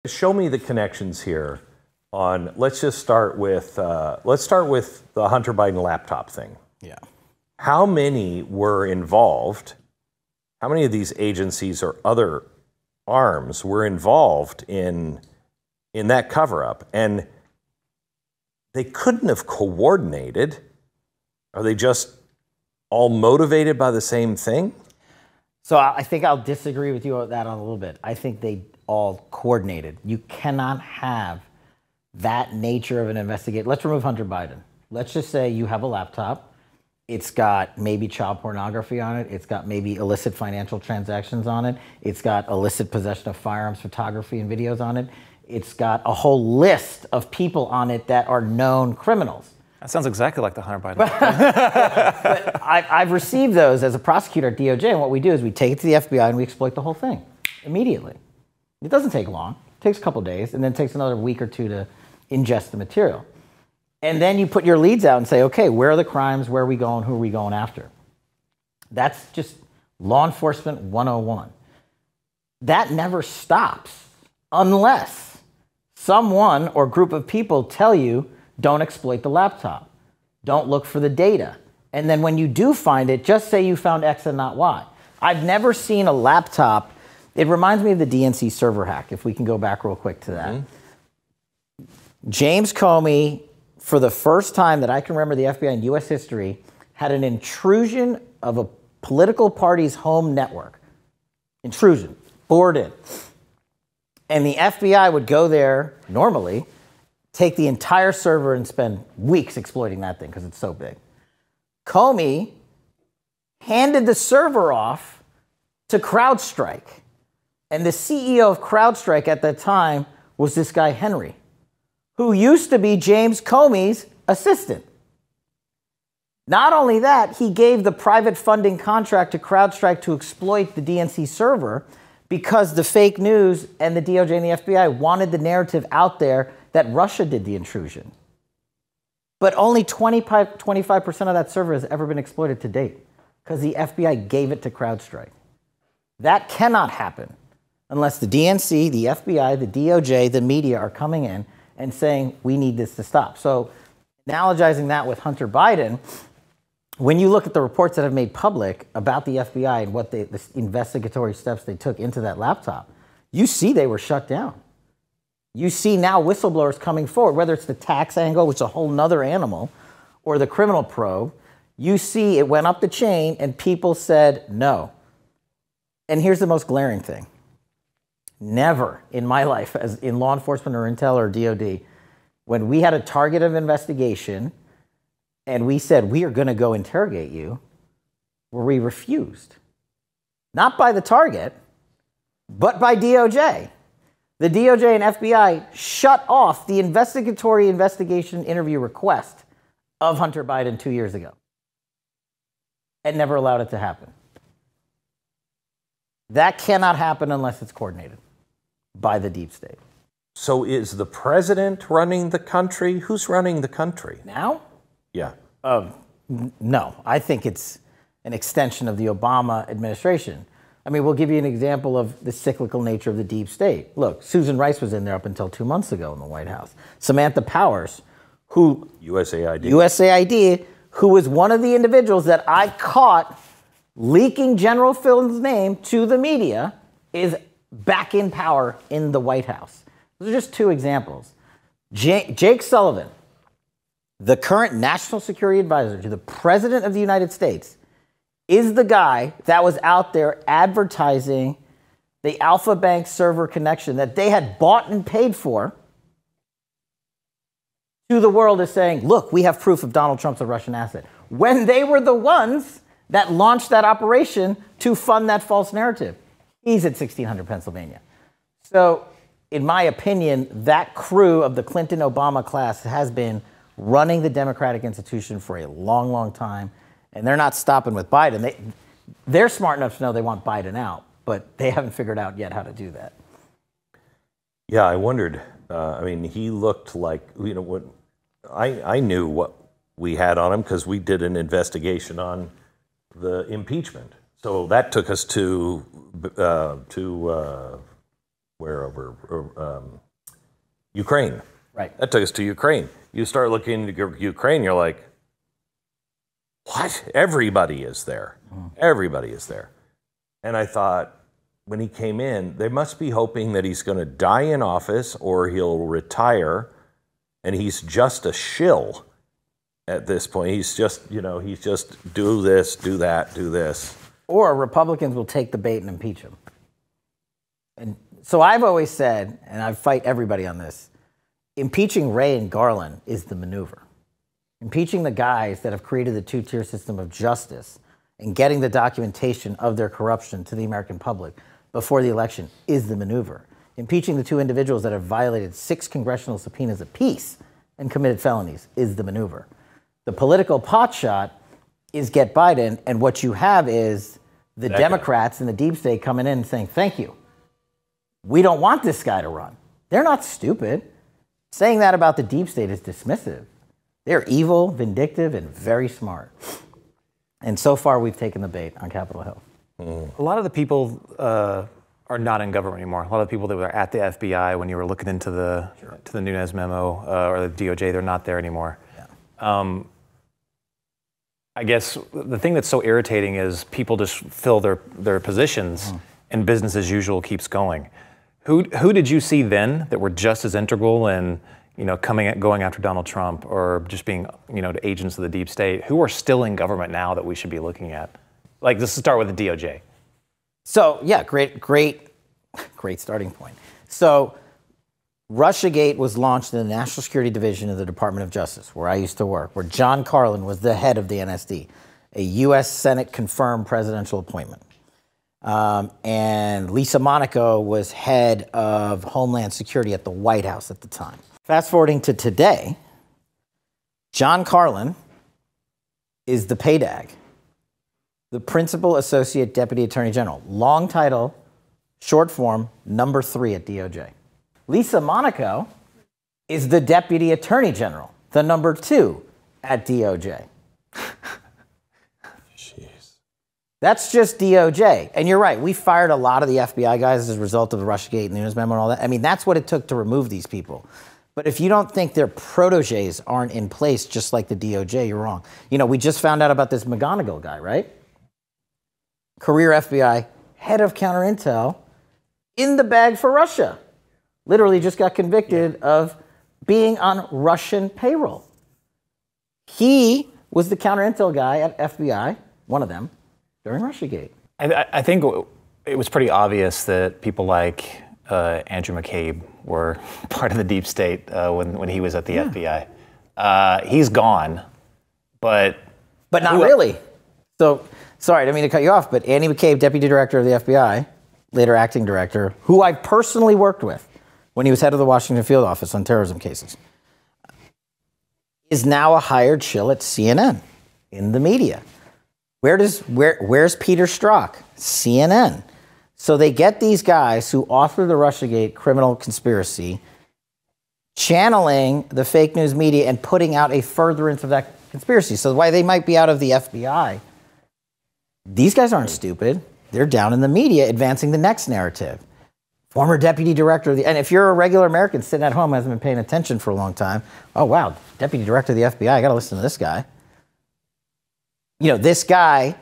Show me the connections here on, let's just start with, the Hunter Biden laptop thing. Yeah. How many were involved? How many of these agencies or other arms were involved in that cover-up? And they couldn't have coordinated. Are they just all motivated by the same thing? So I think I'll disagree with you on that a little bit. I think they all coordinated. You cannot have that nature of an investigation. Let's remove Hunter Biden. Let's just say you have a laptop. It's got maybe child pornography on it. It's got maybe illicit financial transactions on it. It's got illicit possession of firearms, photography, and videos on it. It's got a whole list of people on it that are known criminals. That sounds exactly like the Hunter Biden. But I've received those as a prosecutor at DOJ, and what we do is we take it to the FBI and we exploit the whole thing immediately. It doesn't take long. It takes a couple days, and then it takes another week or two to ingest the material. And then you put your leads out and say, okay, where are the crimes? Where are we going? Who are we going after? That's just law enforcement 101. That never stops unless someone or group of people tell you, don't exploit the laptop. Don't look for the data. And then when you do find it, just say you found X and not Y. I've never seen a laptop. It reminds me of the DNC server hack, if we can go back real quick to that. Mm-hmm. James Comey, for the first time that I can remember the FBI in U.S. history, had an intrusion of a political party's home network. Intrusion, bored in. And the FBI would go there normally, take the entire server and spend weeks exploiting that thing because it's so big. Comey handed the server off to CrowdStrike. And the CEO of CrowdStrike at that time was this guy, Henry, who used to be James Comey's assistant. Not only that, he gave the private funding contract to CrowdStrike to exploit the DNC server because the fake news and the DOJ and the FBI wanted the narrative out there that Russia did the intrusion. But only 25% of that server has ever been exploited to date because the FBI gave it to CrowdStrike. That cannot happen unless the DNC, the FBI, the DOJ, the media are coming in and saying, we need this to stop. So analogizing that with Hunter Biden, when you look at the reports that have made public about the FBI and what the investigatory steps they took into that laptop, you see they were shut down. You see now whistleblowers coming forward, whether it's the tax angle, which is a whole nother animal, or the criminal probe. You see it went up the chain and people said no. And here's the most glaring thing. Never in my life, as in law enforcement or intel or DOD, when we had a target of investigation and we said, we are going to go interrogate you, were we refused. Not by the target, but by DOJ. The DOJ and FBI shut off the investigatory investigation interview request of Hunter Biden 2 years ago and never allowed it to happen. That cannot happen unless it's coordinated by the deep state. So is the president running the country? Who's running the country? Now? Yeah. No, I think it's an extension of the Obama administration. I mean, we'll give you an example of the cyclical nature of the deep state. Look, Susan Rice was in there up until 2 months ago in the White House. Samantha Powers, who... USAID, who was one of the individuals that I caught leaking General Flyn's name to the media, is back in power in the White House. Those are just two examples. Jake Sullivan, the current national security advisor to the President of the United States, is the guy that was out there advertising the Alpha Bank server connection that they had bought and paid for to the world, as saying, look, we have proof of Donald Trump's a Russian asset, when they were the ones that launched that operation to fund that false narrative. He's at 1600 Pennsylvania. So, in my opinion, that crew of the Clinton-Obama class has been running the democratic institution for a long, long time. And they're not stopping with Biden. They're smart enough to know they want Biden out, but they haven't figured out yet how to do that. Yeah, I wondered. I mean, he looked like, you know, what I knew what we had on him because we did an investigation on the impeachment. So that took us to where over Ukraine. Right. That took us to Ukraine. You start looking into Ukraine, you're like, what? Everybody is there. Everybody is there. And I thought, when he came in, they must be hoping that he's going to die in office or he'll retire, and he's just a shill at this point. He's just, he's just do this, do that, do this. Or Republicans will take the bait and impeach him. And so I've always said, and I fight everybody on this, impeaching Wray and Garland is the maneuver. Impeaching the guys that have created the two-tier system of justice and getting the documentation of their corruption to the American public before the election is the maneuver. Impeaching the two individuals that have violated 6 congressional subpoenas apiece and committed felonies is the maneuver. The political potshot is get Biden, and what you have is the Democrats and the deep state coming in and saying, thank you. We don't want this guy to run. They're not stupid. Saying that about the deep state is dismissive. They're evil, vindictive, and very smart. And so far, we've taken the bait on Capitol Hill. A lot of the people are not in government anymore. A lot of the people that were at the FBI when you were looking into the Nunes memo or the DOJ, they're not there anymore. Yeah. I guess the thing that's so irritating is people just fill their positions and business as usual keeps going. Who did you see then that were just as integral in going after Donald Trump or just being agents of the deep state? Who are still in government now that we should be looking at? Like, let's start with the DOJ. So yeah, great starting point. So Russiagate was launched in the National Security Division of the Department of Justice, where I used to work, where John Carlin was the head of the NSD, a U.S. Senate confirmed presidential appointment. And Lisa Monaco was head of Homeland Security at the White House at the time. Fast forwarding to today, John Carlin is the PADAG, the Principal Associate Deputy Attorney General. Long title, short form, number 3 at DOJ. Lisa Monaco is the Deputy Attorney General, the number 2 at DOJ. Jeez. That's just DOJ. And you're right, we fired a lot of the FBI guys as a result of the Russiagate and the Nunes memo and all that. I mean, that's what it took to remove these people. But if you don't think their proteges aren't in place, just like the DOJ, you're wrong. We just found out about this McGonigal guy, right? Career FBI, head of counterintel, in the bag for Russia. Literally just got convicted of being on Russian payroll. He was the counterintel guy at FBI, one of them, during Russiagate. I think it was pretty obvious that people like Andrew McCabe were part of the deep state when he was at the FBI. He's gone, but not really. So, sorry, I didn't mean to cut you off, but Andy McCabe, Deputy Director of the FBI, later Acting Director, who I personally worked with when he was head of the Washington Field Office on terrorism cases, is now a hired shill at CNN in the media. Where's Peter Strzok? CNN. So they get these guys who author the Russiagate criminal conspiracy, channeling the fake news media and putting out a furtherance of that conspiracy. So why they might be out of the FBI, these guys aren't stupid. They're down in the media advancing the next narrative. Former deputy director of the, and if you're a regular American sitting at home, hasn't been paying attention for a long time, oh wow, deputy director of the FBI, I gotta listen to this guy. This guy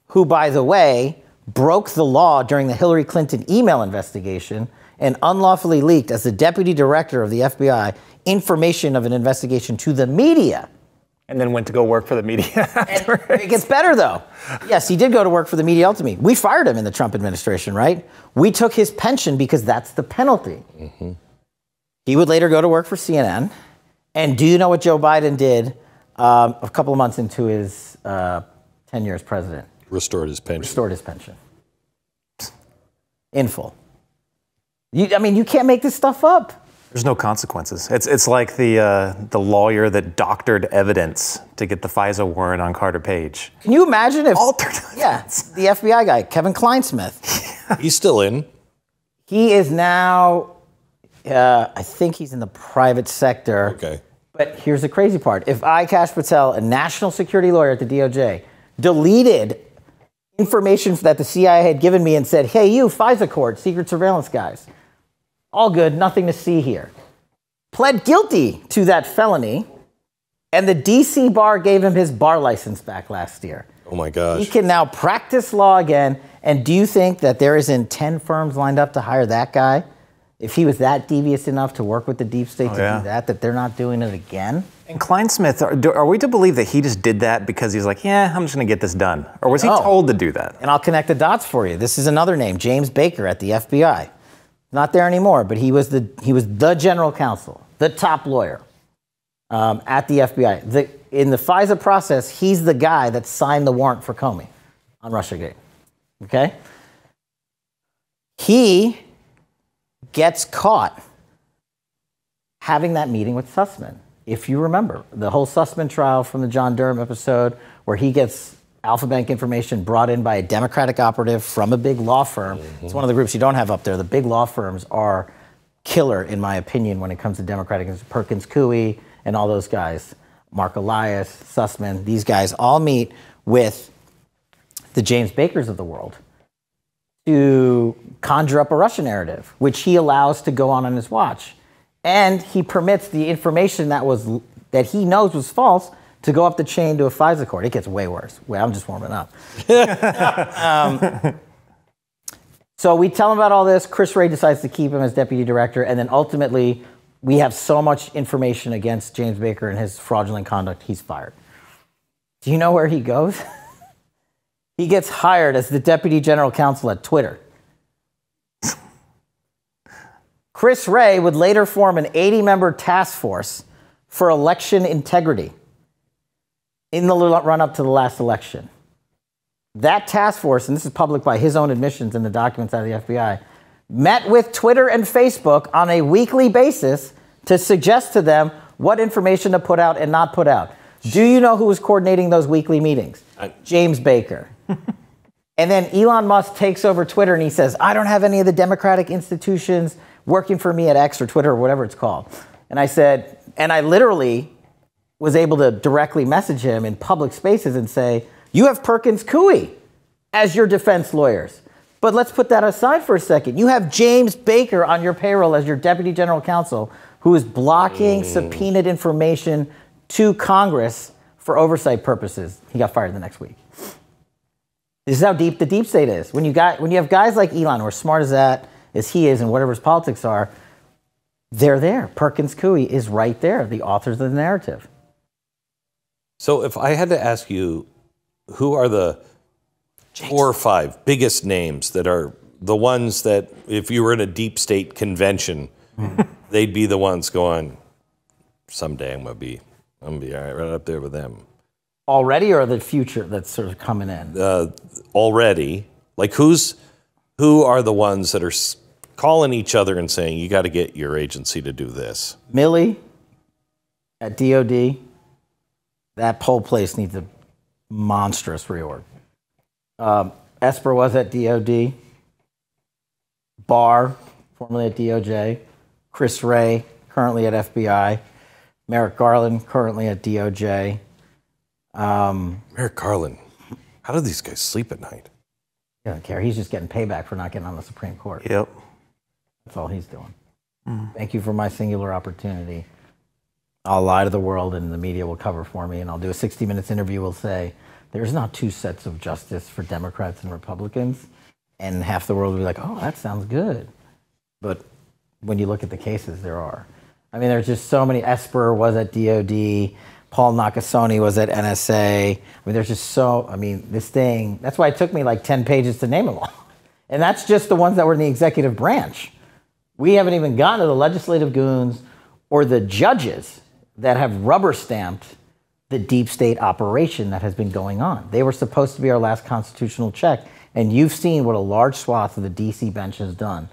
who, by the way, broke the law during the Hillary Clinton email investigation and unlawfully leaked, as the deputy director of the FBI, information of an investigation to the media. And then went to go work for the media. It gets better, though. Yes, he did go to work for the media ultimately. We fired him in the Trump administration, right? We took his pension because that's the penalty. Mm-hmm. He would later go to work for CNN. And do you know what Joe Biden did a couple of months into his tenure as president? Restored his pension. Restored his pension. In full. You can't make this stuff up. There's no consequences. It's like the lawyer that doctored evidence to get the FISA warrant on Carter Page. Can you imagine if... Altered evidence. Yeah, the FBI guy, Kevin Kleinsmith. He's still in. He is now... I think he's in the private sector. Okay. But here's the crazy part. If I, Kash Patel, a national security lawyer at the DOJ, deleted information that the CIA had given me and said, hey, you, FISA court, secret surveillance guys, All good, nothing to see here. Pled guilty to that felony, and the DC bar gave him his bar license back last year. Oh my gosh. He can now practice law again. And do you think that there isn't 10 firms lined up to hire that guy? If he was that devious enough to work with the deep state to do that they're not doing it again? And Kleinsmith, are we to believe that he just did that because he's like, yeah, I'm just going to get this done? Or was he told to do that? And I'll connect the dots for you. This is another name, James Baker at the FBI. Not there anymore, but he was the general counsel, the top lawyer at the FBI. In the FISA process, he's the guy that signed the warrant for Comey on Russiagate. Okay? He gets caught having that meeting with Sussman. If you remember, the whole Sussman trial from the John Durham episode where he gets Alpha Bank information brought in by a Democratic operative from a big law firm. Mm-hmm. It's one of the groups you don't have up there. The big law firms are killer, in my opinion, when it comes to Democratic. Perkins Coie and all those guys. Mark Elias, Sussman, these guys all meet with the James Bakers of the world to conjure up a Russia narrative, which he allows to go on his watch. And he permits the information that he knows was false to go up the chain to a FISA court. It gets way worse. Wait, I'm just warming up. So we tell him about all this. Chris Wray decides to keep him as deputy director. And then ultimately, we have so much information against James Baker and his fraudulent conduct, he's fired. Do you know where he goes? He gets hired as the deputy general counsel at Twitter. Chris Wray would later form an 80-member task force for election integrity in the run-up to the last election. That task force, and this is public by his own admissions in the documents out of the FBI, met with Twitter and Facebook on a weekly basis to suggest to them what information to put out and not put out. Do you know who was coordinating those weekly meetings? James Baker. And then Elon Musk takes over Twitter and he says, I don't have any of the democratic institutions working for me at X or Twitter or whatever it's called. And I said, and I literally was able to directly message him in public spaces and say, you have Perkins Coie as your defense lawyers. But let's put that aside for a second. You have James Baker on your payroll as your deputy general counsel who is blocking subpoenaed information to Congress for oversight purposes. He got fired the next week. This is how deep the deep state is. When you have guys like Elon who are smart as he is and whatever his politics are, they're there. Perkins Coie is right there, the authors of the narrative. So if I had to ask you, who are the 4 or 5 biggest names that are the ones that if you were in a deep state convention, they'd be the ones going, someday I'm gonna be all right up there with them. Already, or the future that's sort of coming in? Already. Like who are the ones that are calling each other and saying, you got to get your agency to do this? Milley at DOD. That whole place needs a monstrous reorg. Esper was at DOD. Barr, formerly at DOJ. Chris Wray, currently at FBI. Merrick Garland, currently at DOJ. Merrick Garland, how do these guys sleep at night? He doesn't care. He's just getting payback for not getting on the Supreme Court. Yep. That's all he's doing. Thank you for my singular opportunity. I'll lie to the world and the media will cover for me, and I'll do a 60 Minutes interview. We'll say, there's not 2 sets of justice for Democrats and Republicans. And half the world will be like, oh, that sounds good. But when you look at the cases, there are. I mean, there's just so many. Esper was at DOD. Paul Nakasone was at NSA. I mean, there's just this thing, that's why it took me like 10 pages to name them all. And that's just the ones that were in the executive branch. We haven't even gotten to the legislative goons or the judges that have rubber stamped the deep state operation that has been going on. They were supposed to be our last constitutional check. And you've seen what a large swath of the DC bench has done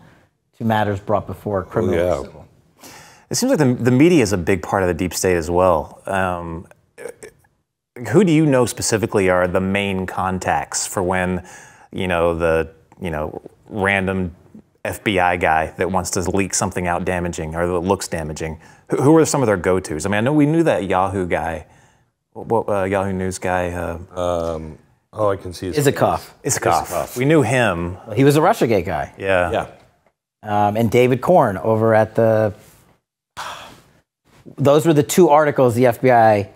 to matters brought before criminal and civil. It seems like the media is a big part of the deep state as well. Who do you know specifically are the main contacts for when, the random FBI guy that wants to leak something out damaging or that looks damaging? Who are some of their go-tos? I mean, I know we knew that Yahoo guy, Yahoo News guy. I can see his Isikoff. We knew him. He was a Russiagate guy. Yeah. and David Korn over at the. Those were the two articles the FBI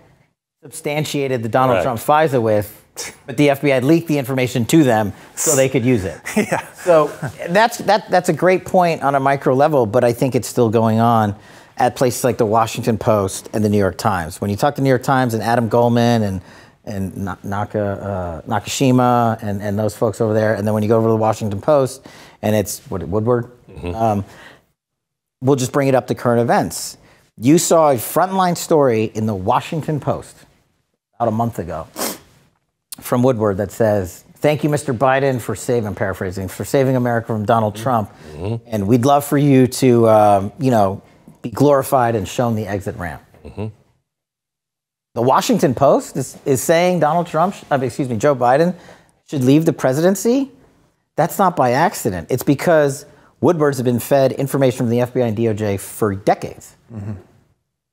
substantiated the Donald Trump FISA with, but the FBI leaked the information to them so they could use it. Yeah. So that's a great point on a micro level, but I think it's still going on at places like the Washington Post and the New York Times. When you talk to the New York Times and Adam Goldman and Nakashima and those folks over there, and then when you go over to the Washington Post and it's Woodward, we'll just bring it up to current events. You saw a frontline story in the Washington Post about a month ago from Woodward that says, "Thank you, Mr. Biden, for saving," I'm paraphrasing, "for saving America from Donald Trump. And we'd love for you to, be glorified and shown the exit ramp." The Washington Post is saying Joe Biden should leave the presidency. That's not by accident. It's because Woodward's have been fed information from the FBI and DOJ for decades.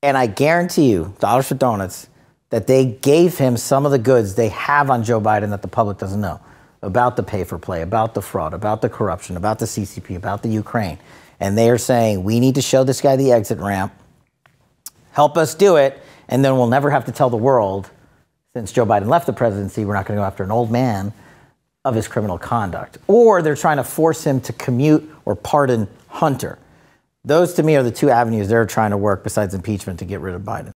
And I guarantee you, dollars for donuts, that they gave him some of the goods they have on Joe Biden that the public doesn't know about the pay for play, about the fraud, about the corruption, about the CCP, about the Ukraine. And they are saying, we need to show this guy the exit ramp, help us do it, and then we'll never have to tell the world, since Joe Biden left the presidency, we're not going to go after an old man of his criminal conduct. Or they're trying to force him to commute or pardon Hunter. Those, to me, are the two avenues they're trying to work besides impeachment to get rid of Biden.